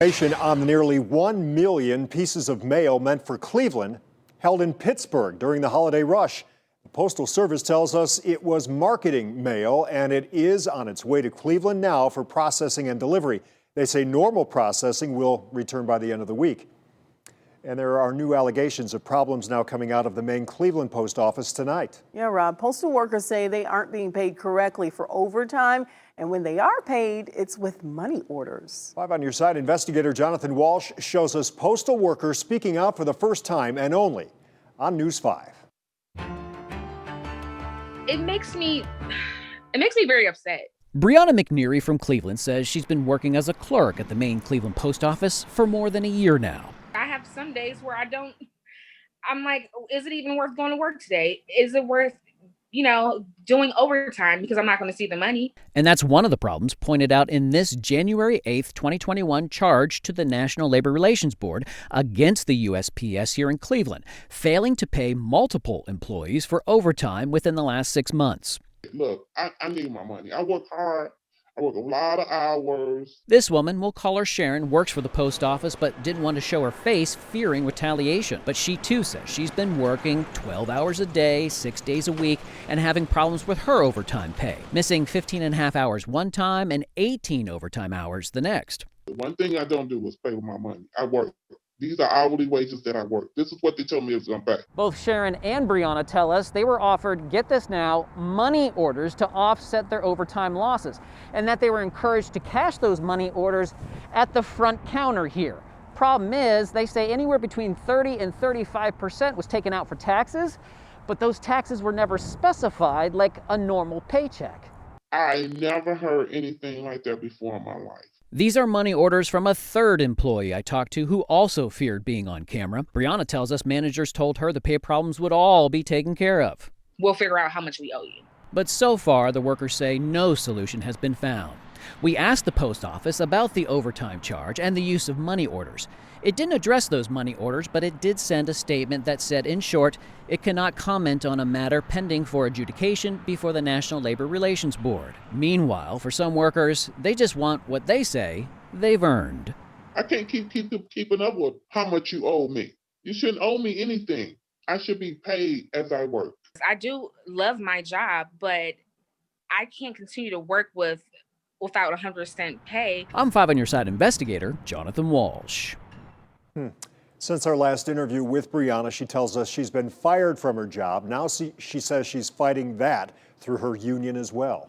Information on the nearly 1 million pieces of mail meant for Cleveland held in Pittsburgh during the holiday rush. The Postal Service tells us it was marketing mail, and it is on its way to Cleveland now for processing and delivery. They say normal processing will return by the end of the week. And there are new allegations of problems now coming out of the main Cleveland post office tonight. Yeah, Rob, postal workers say they aren't being paid correctly for overtime. And when they are paid, it's with money orders. Live on your side, investigator Jonathan Walsh shows us postal workers speaking out for the first time and only on News 5. It makes me very upset. Brianna McNeary from Cleveland says she's been working as a clerk at the main Cleveland post office for more than a year now. I have some days where I'm like, is it even worth going to work today? Is it worth, doing overtime because I'm not going to see the money? And that's one of the problems pointed out in this January 8th, 2021 charge to the National Labor Relations Board against the USPS here in Cleveland, failing to pay multiple employees for overtime within the last 6 months. Look, I need my money. I work hard. I work a lot of hours. This woman, we'll call her Sharon, works for the post office but didn't want to show her face, fearing retaliation. But she too says she's been working 12 hours a day, 6 days a week, and having problems with her overtime pay, missing 15 and a half hours one time and 18 overtime hours the next. The one thing I don't do is pay with my money. I work. These are hourly wages that I work. This is what they told me it was going to pay. Both Sharon and Brianna tell us they were offered, get this now, money orders to offset their overtime losses, and that they were encouraged to cash those money orders at the front counter here. Problem is, they say anywhere between 30 and 35% was taken out for taxes, but those taxes were never specified like a normal paycheck. I never heard anything like that before in my life. These are money orders from a third employee I talked to who also feared being on camera. Brianna tells us managers told her the pay problems would all be taken care of. We'll figure out how much we owe you. But so far, the workers say no solution has been found. We asked the post office about the overtime charge and the use of money orders. It didn't address those money orders, but it did send a statement that said, in short, it cannot comment on a matter pending for adjudication before the National Labor Relations Board. Meanwhile, for some workers, they just want what they say they've earned. I can't keep keeping up with how much you owe me. You shouldn't owe me anything. I should be paid as I work. I do love my job, but I can't continue to work without 100% pay. I'm 5 on Your Side investigator Jonathan Walsh. Since our last interview with Brianna, she tells us she's been fired from her job. Now she says she's fighting that through her union as well.